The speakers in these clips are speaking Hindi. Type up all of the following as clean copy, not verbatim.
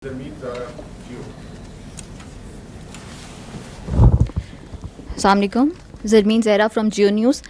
अस्सलाम वालेकुम। Zarmeen Zahra from Geo News.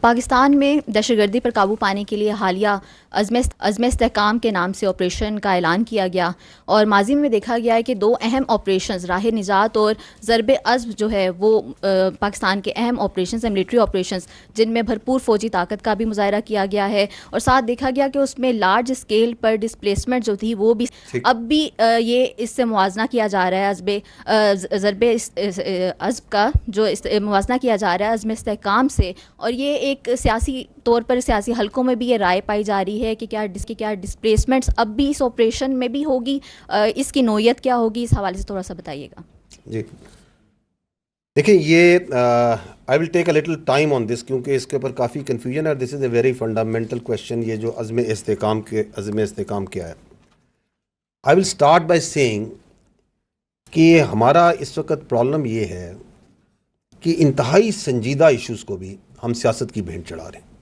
Pakistan में दहशतगर्दी पर काबू पाने के लिए हालिया अज़्म इस्तेहकाम के नाम से ऑपरेशन का ऐलान किया गया और माजी में देखा गया है कि दो अहम ऑपरेशंस राह निजात और ज़रब अज़्म जो है वो पाकिस्तान के अहम ऑपरेशंस हैं, मिलिट्री ऑपरेशंस, जिनमें भरपूर फ़ौजी ताकत का भी मुजाहरा किया गया है और साथ देखा गया कि उसमें लार्ज स्केल पर डिसप्लेसमेंट जो थी वो भी अब भी ये इससे मुवाजना किया जा रहा है ज़रब अज़्म का जो मुवाजना किया जा रहा है अज़्म इस्तेहकाम से। और ये एक सियासी तौर पर सियासी हलकों में भी ये राय पाई जा रही है कि क्या डिसप्लेसमेंट्स अब भी इस ऑपरेशन में भी होगी, इसकी नौयत क्या होगी, इस हवाले से थोड़ा सा बताइएगा। जी देखिए, ये I will take a little time on this क्योंकि इसके ऊपर काफ़ी कन्फ्यूजन है। This is a very fundamental question. ये जो अज़्म इस्तेहकाम क्या है, I will start by saying कि हमारा इस वक्त प्रॉब्लम ये है कि इंतहाई संजीदा इश्यूज़ को भी हम सियासत की भेंट चढ़ा रहे हैं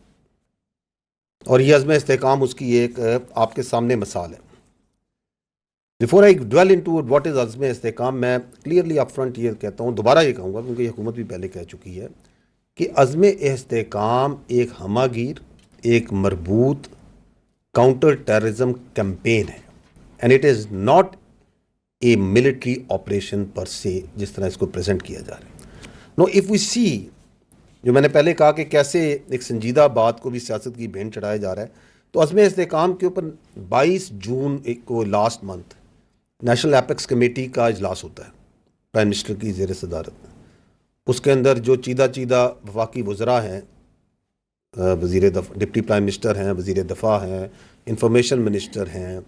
और ये अज़्म इस्तेहकाम उसकी एक आपके सामने मिसाल है। Before I dwell into what is Azm Istehkam, मैं क्लियरली अपफ्रंट ये कहता हूँ, दोबारा ये कहूँगा क्योंकि हुकूमत भी पहले कह चुकी है कि अज़्म इस्तेहकाम एक हमागीर, एक मरबूत काउंटर टेररिज्म कैंपेन है and it is not a military operation पर से जिस तरह इसको प्रेजेंट किया जा रहा है। नो, इफ़ वी सी, जो मैंने पहले कहा कि कैसे एक संजीदा बात को भी सियासत की भेंट चढ़ाया जा रहा है, तो अज़्म इस्तेहकाम के ऊपर 22 जून को last month national apex committee का इजलास होता है प्राइम मिनिस्टर की ज़ेर सदारत में। उसके अंदर जो चीदा वफाकी वज़रा हैं, डिप्टी प्राइम मिनिस्टर हैं, वज़ीर दफ़ा हैं, इंफॉर्मेशन मिनिस्टर हैं,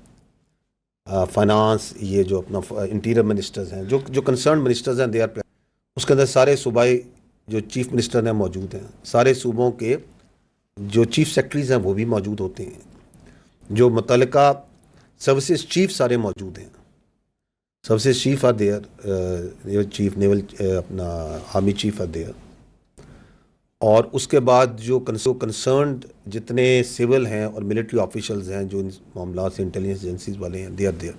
फाइनेंस, ये जो अपना इंटीरियर मिनिस्टर्स हैं, जो कंसर्न मिनिस्टर्स हैं, दे आर। उसके अंदर सारे सूबाई जो चीफ मिनिस्टर हैं मौजूद हैं, सारे सूबों के जो चीफ सेक्रेटरीज हैं वो भी मौजूद होते हैं, जो मुतल्लिका सर्विसेज चीफ सारे मौजूद हैं। Services chief are there, chief naval अपना आर्मी चीफ आर देयर, और उसके बाद जो कंसर्न्ड जितने सिविल हैं और मिलिट्री ऑफिशल्स हैं जो इन मामला से इंटेलिजेंस एजेंसीज वाले हैं, दे आर देयर।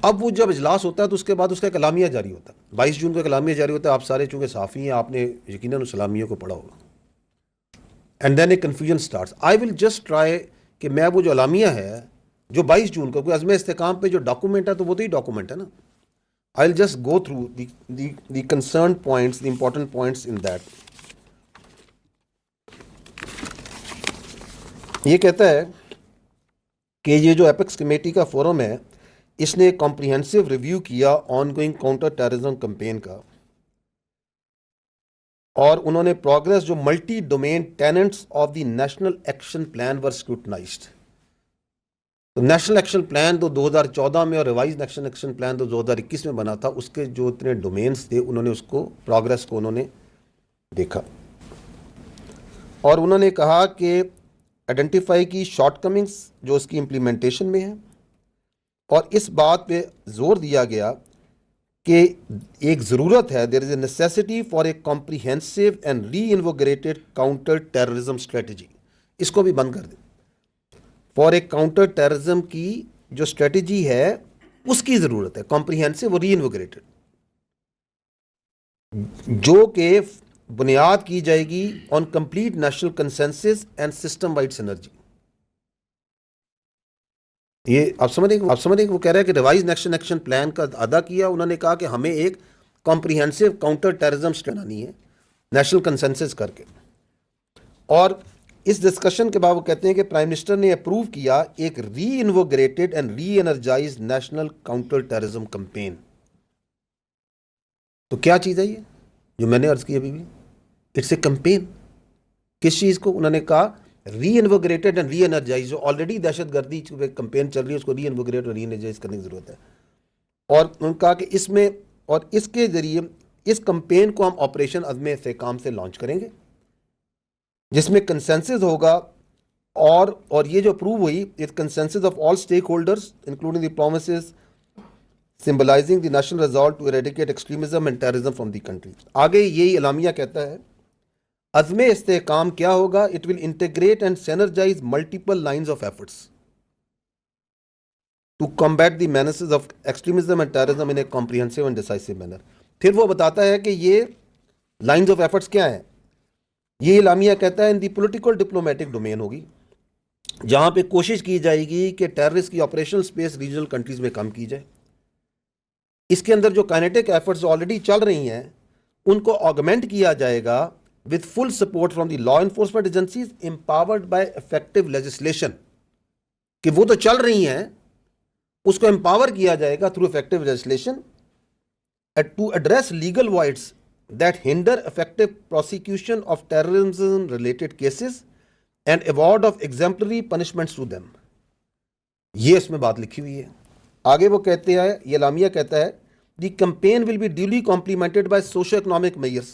अब वो जब इजलास होता है तो उसके बाद उसका एक एलामिया जारी होता है। 22 जून को एलामिया जारी होता है। आप सारे चूँकि साफ़ी हैं, आपने यकीनन उस एलामिया को पढ़ा होगा। And then a confusion starts. I will just try कि मैं वो जो एलामिया है जो 22 जून को, अज़्म इस्तेहकाम पे जो डॉक्यूमेंट है तो वो तो ही डॉक्यूमेंट है ना। आई will just go through the concern points, the important points in that. ये कहता है कि ये जो एपेक्स कमेटी का फोरम है, इसने कॉम्प्रिहेंसिव रिव्यू किया ऑनगोइंग काउंटर टेररिज्म कैंपेन का, और उन्होंने प्रोग्रेस जो multi domain tenants of the national action plan were scrutinised. तो नेशनल एक्शन प्लान तो 2014 में और रिवाइज नेशनल एक्शन प्लान तो 2021 में बना था, उसके जो इतने डोमेन्स थे उन्होंने उसको प्रोग्रेस को उन्होंने देखा और उन्होंने कहा कि आइडेंटिफाई की शॉर्टकमिंग्स जो उसकी इम्प्लीमेंटेशन में है, और इस बात पे जोर दिया गया कि एक ज़रूरत है, there is a necessity for a comprehensive and reinvigorated counter terrorism strategy. इसको भी बंद कर दें। फॉर ए काउंटर टेररिज्म की जो स्ट्रेटजी है उसकी ज़रूरत है, कॉम्प्रिहेंसिव और री इन्वोगरेटेड, जो कि बुनियाद की जाएगी on complete national consensus and system wide synergy. ये आप समझ रहे वो कह रहा है कि रिवाइज नेशनल एक्शन प्लान का अदा किया। उन्होंने कहा कि हमें एक कॉम्प्रिहेंसिव काउंटर टेररिज्म बनानी है नेशनल कंसेंसस करके, और इस डिस्कशन के बाद वो कहते हैं कि प्राइम मिनिस्टर ने अप्रूव किया एक reinvigorated and reenergise national counter terrorism campaign. तो क्या चीज़ है ये जो मैंने अर्ज की अभी भी? It's a campaign. किस चीज़ को? उन्होंने कहा री इन्वोगरेटेड एंड री एनर्जाइज। जो ऑलरेडी दहशतगर्दी कैंपेन चल रही है उसको री इन्वोगरेट और री एनर्जाइज करने की ज़रूरत है। और उन्होंने कहा कि इसमें और इसके ज़रिए इस कैंपेन को हम ऑपरेशन अज़्म इस्तेहकाम से लॉन्च करेंगे, जिसमें कंसेंसस होगा, और ये जो अप्रूव हुई, it consensus of all stakeholders including the provinces symbolising the national resolve to eradicate extremism and terrorism from the country. आगे यही एलामिया कहता है अज़्म इस्तेहकाम क्या होगा? It will integrate and synergise multiple lines of efforts. To combat the menaces of extremism and terrorism in a comprehensive and decisive manner. फिर वो बताता है कि ये लाइंस ऑफ एफर्ट्स क्या हैं। ये इलामिया कहता है इन दी पॉलिटिकल डिप्लोमेटिक डोमेन होगी, जहां पे कोशिश की जाएगी कि टेररिस्ट की ऑपरेशनल स्पेस रीजनल कंट्रीज में कम की जाए। इसके अंदर जो काइनेटिक एफर्ट्स ऑलरेडी चल रही हैं उनको ऑगमेंट किया जाएगा with full support from the law enforcement agencies empowered bye effective legislation, कि वो तो चल रही हैं, उसको एम्पावर किया जाएगा through effective legislation to address legal voids that hinder effective prosecution of terrorism related cases and award of exemplary punishments to them। ये इसमें बात लिखी हुई है। आगे वो कहते हैं, ये लामिया कहता है the campaign will be duly complemented by socio-economic measures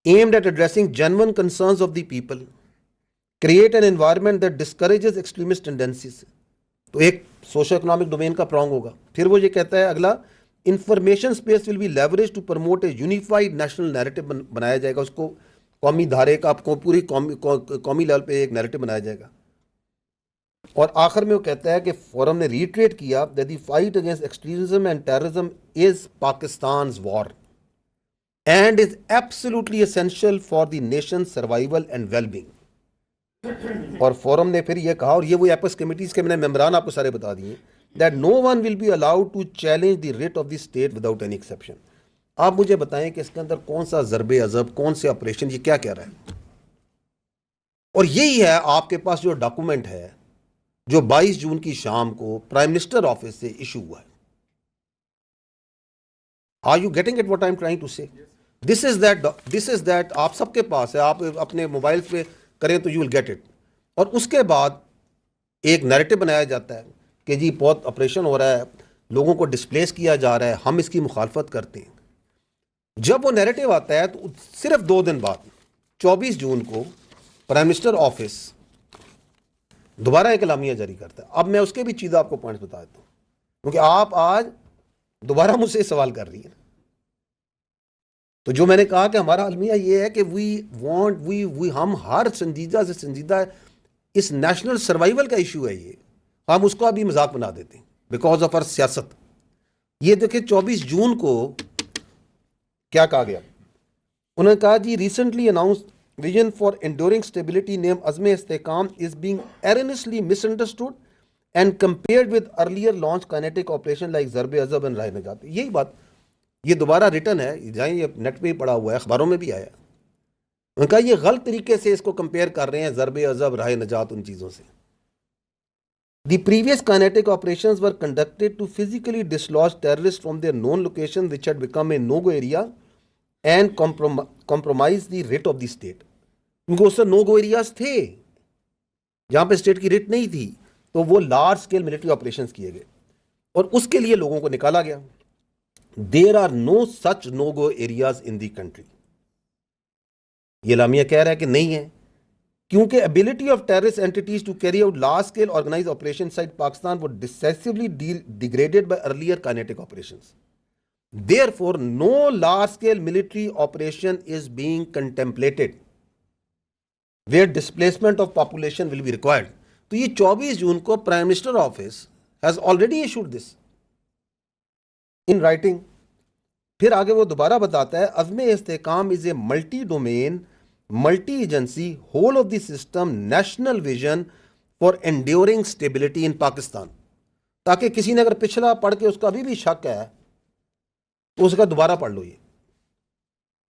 aimed at addressing genuine concerns of the people, create an environment that discourages extremist tendencies। तो एक सोशो इकोनॉमिक डोमेन का प्रॉन्ग होगा। फिर वो ये कहता है अगला, information space will be leverage to promote a unified national narrative बनाया जाएगा, उसको कौमी धारे का आपको पूरी कौमी लेवल पे एक नैरेटिव बनाया जाएगा। और आखिर में वो कहता है कि फोरम ने रीट्रेट किया that the fight against extremism and terrorism is Pakistan's war and is absolutely essential for the nation survival and wellbeing. और फोरम ने फिर ये कहा, और ये वो एपस कमिटीज के मैंने मेम्बरान आपको सारे बता दिए, that no one will be allowed to challenge the writ of the state without any exception। आप मुझे बताएं कि इसके अंदर कौन सा ज़रबे अज़ब, कौन से ऑपरेशन, ये क्या कह रहा है। और यही है आपके पास जो डॉक्यूमेंट है जो 22 जून की शाम को प्राइम मिनिस्टर ऑफिस से इशू हुआ है। Are you getting it what I am trying to say? This is that आप सबके पास है, आप अपने मोबाइल पे करें तो यू विल गेट इट। और उसके बाद एक नैरेटिव बनाया जाता है कि जी बहुत ऑपरेशन हो रहा है, लोगों को डिस्प्लेस किया जा रहा है, हम इसकी मुखालफत करते हैं। जब वो नैरेटिव आता है तो सिर्फ 2 दिन बाद 24 जून को प्राइम मिनिस्टर ऑफिस दोबारा एक एलामिया जारी करता है। अब मैं उसके भी चीज़ें आपको पॉइंट्स बता देता हूँ, क्योंकि आप आज दोबारा मुझसे सवाल कर रही हैं। तो जो मैंने कहा कि हमारा अलमिया ये है कि वी हम हर संजीदा से संजीदा, इस नेशनल सर्वाइवल का इशू है ये, हम उसको अभी मजाक बना देते हैं बिकॉज ऑफ आवर सियासत। ये देखिए 24 जून को क्या कहा गया, उन्होंने कहा जी recently announced vision for enduring stability name Azm Istehkam is being earnestly misunderstood and compared with earlier launch kinetic operation like Zarbe Azb and Rah Najat. यही बात ये दोबारा रिटर्न है, जहाँ ये नेट पे ही पड़ा हुआ है, अखबारों में भी आया। उन्होंने कहा ये गलत तरीके से इसको कंपेयर कर रहे हैं ज़रबे अज़ब, राह नजात, उन चीज़ों से। The previous kinetic operations were conducted to physically dislodge terrorists from their known location, which had become a no-go area, and compromise the writ of the state। क्योंकि उससे no-go areas थे जहाँ पे स्टेट की रिट नहीं थी, तो वो लार्ज स्केल मिलिट्री ऑपरेशंस किए गए और उसके लिए लोगों को निकाला गया। There are no such no-go areas in the country। ये लामिया कह रहा है कि नहीं है, क्योंकि ability of terrorist entities to carry out large scale organised operation side Pakistan were decisively degraded by earlier kinetic operations. Therefore no large scale military operation is being contemplated where displacement of population will be required. तो ये 24 जून को prime minister office has already issued this in writing. फिर आगे वो दोबारा बताता है Azm Istehkam is a multi domain multi agency whole of the system national vision for enduring stability in Pakistan. ताकि किसी ने अगर पिछला पढ़ के उसका अभी भी शक है तो उसका दोबारा पढ़ लो। ये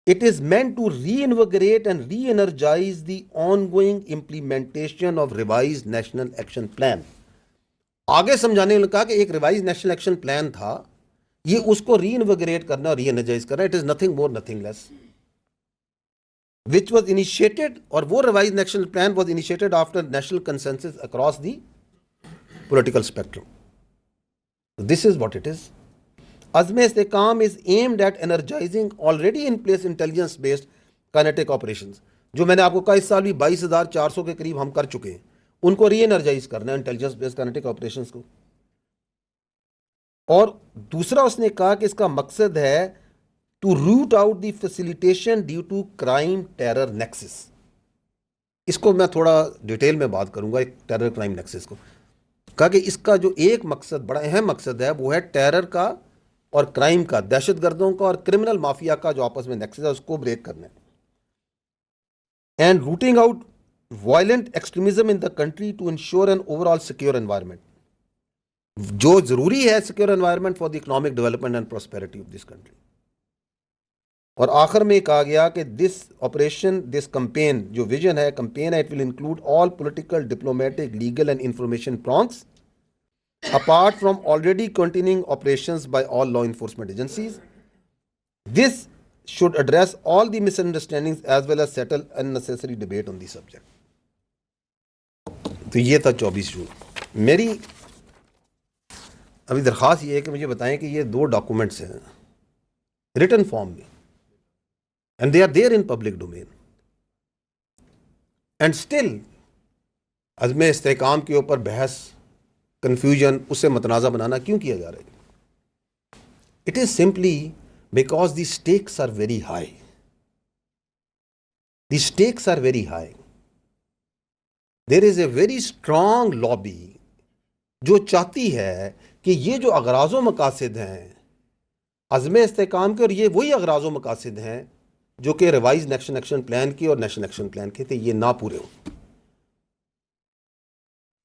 it is meant to reinvigorate and reenergise the ongoing implementation of revise national action plan. आगे समझाने में कहा कि एक रिवाइज नेशनल एक्शन प्लान था, ये उसको रीइनविगरेट करना और री एनर्जाइज करना। It is nothing more nothing less which was initiated, और वो revised national plan was initiated after national consensus across the political spectrum. So this is what it is. Azm Istekam is aimed at energizing already in place intelligence based kinetic operations। जो मैंने आपको कहा इस साल भी 22,400 के करीब हम कर चुके हैं, उनको री एनर्जाइज करना है इंटेलिजेंस बेस्ड काइनेटिक ऑपरेशंस को। और दूसरा उसने कहा कि इसका मकसद है to root out the facilitation due to crime terror nexus. इसको मैं थोड़ा डिटेल में बात करूंगा, एक टेरर क्राइम नेक्सस को। कहा कि इसका जो एक मकसद, बड़ा अहम मकसद है, वो है टेरर का और क्राइम का, दहशतगर्दों का और क्रिमिनल माफिया का जो आपस में नेक्सस है उसको ब्रेक करना है, and rooting out violent extremism in the country to ensure an overall secure environment, जो जरूरी है secure environment for the economic development and prosperity of this country. और आखिर में कहा गया कि दिस ऑपरेशन, दिस कंपेन, जो विजन है, कंपेन है, it will include all political, diplomatic, legal and information prongs apart from already continuing operations by all law enforcement agencies. This should address all the misunderstandings as well as settle unnecessary debate on the subject. तो ये था 24 जून। मेरी अभी दरख्वास्त ये है कि मुझे बताएं कि ये दो डॉक्यूमेंट्स हैं रिटन फॉर्म में, and they are there in public domain, and still Azm Istehkam के ऊपर बहस, कन्फ्यूजन, उससे मतनाज़ा बनाना क्यों किया जा रहा है? It is simply because the stakes are very high. The stakes are very high. There is a very strong lobby जो चाहती है कि ये जो अगराज़ो मकासद हैं अज़्म इस्तेहकाम के, और ये वही अगराज़ो मकासद हैं जो कि रिवाइज नेशनल एक्शन प्लान की और नेशनल एक्शन प्लान के थे, ये ना पूरे हों।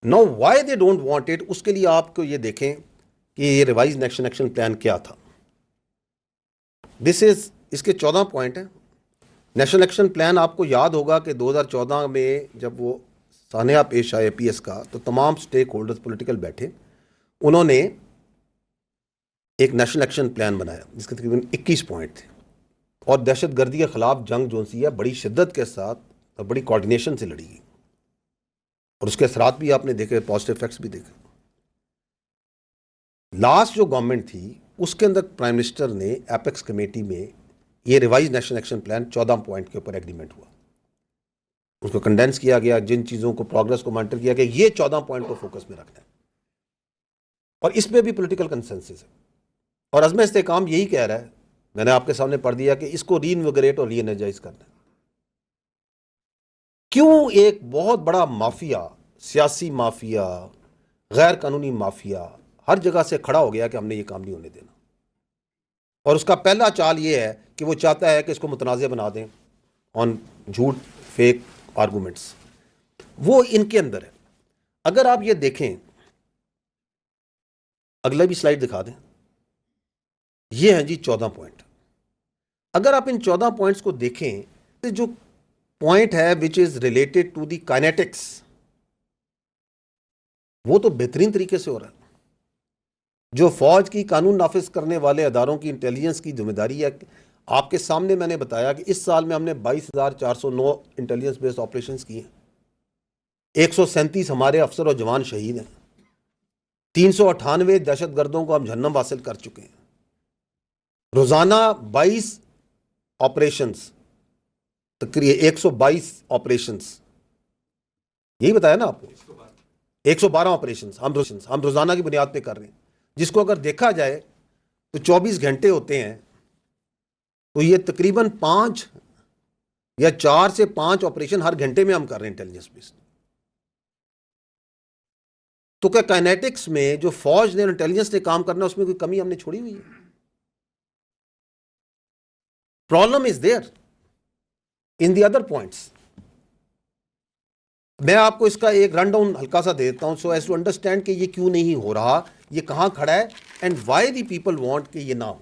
Now why they don't want it, उसके लिए आपको ये देखें कि ये रिवाइज नेशनल एक्शन प्लान क्या था। दिस इज, इसके 14 पॉइंट हैं। नेशनल एक्शन प्लान आपको याद होगा कि 2014 में जब वो सानिया पेश आए पीएस का, तो तमाम स्टेक होल्डर्स पॉलिटिकल बैठे, उन्होंने एक नेशनल एक्शन प्लान बनाया जिसके तकरीबन 21 पॉइंट थे, और दहशतगर्दी के खिलाफ जंग जो सी है बड़ी शिद्दत के साथ और बड़ी कोऑर्डिनेशन से लड़ी गई, और उसके असरात भी आपने देखे, पॉजिटिव इफेक्ट्स भी देखे। लास्ट जो गवर्नमेंट थी उसके अंदर प्राइम मिनिस्टर ने एपेक्स कमेटी में ये revise national action plan 14 point के ऊपर एग्रीमेंट हुआ, उसको कंडेंस किया गया, जिन चीज़ों को प्रोग्रेस को मॉनिटर किया गया, ये 14 पॉइंट को फोकस में रखना है, और इसमें भी पॉलिटिकल कंसेंसस है। और अज़्म इस्तेहकाम यही कह रहा है, मैंने आपके सामने पढ़ दिया कि इसको रीइन्विगोरेट और रीएनर्जाइज करना है। क्यों एक बहुत बड़ा माफिया, सियासी माफिया, गैर कानूनी माफिया हर जगह से खड़ा हो गया कि हमने ये काम नहीं होने देना, और उसका पहला चाल ये है कि वो चाहता है कि इसको मुतनाज़ बना दें ऑन झूठ, फेक आर्गूमेंट्स, वो इनके अंदर है। अगर आप ये देखें, अगला भी स्लाइड दिखा दें, ये हैं जी 14 पॉइंट। अगर आप इन 14 पॉइंट्स को देखें तो जो पॉइंट है which is related to the kinetics, वो तो बेहतरीन तरीके से हो रहा है। जो फौज की कानून नाफिज करने वाले अदारों की इंटेलिजेंस की जिम्मेदारी है, आपके सामने मैंने बताया कि इस साल में हमने 22,409 इंटेलिजेंस बेस्ड ऑपरेशंस किए, 137 हमारे अफसर और जवान शहीद हैं, 398 दहशतगर्दों को हम जहन्नम हासिल कर चुके हैं। रोजाना 22 ऑपरेशंस, तकरीबन 122 ऑपरेशंस, यही बताया ना आपको, 112 ऑपरेशंस हम रोजाना की बुनियाद पे कर रहे हैं, जिसको अगर देखा जाए तो 24 घंटे होते हैं, तो ये तकरीबन 5 या 4 से 5 ऑपरेशन हर घंटे में हम कर रहे हैं इंटेलिजेंस बेस्ड। तो क्या काइनेटिक्स में जो फौज ने, इंटेलिजेंस ने काम करना, उसमें कोई कमी हमने छोड़ी हुई है? Problem is there in the other points. मैं आपको इसका एक रन डाउन हल्का सा देता हूं, सो एज टू अंडरस्टैंड कि ये क्यों नहीं हो रहा, ये कहां खड़ा है, and why the people want कि ये ना हो।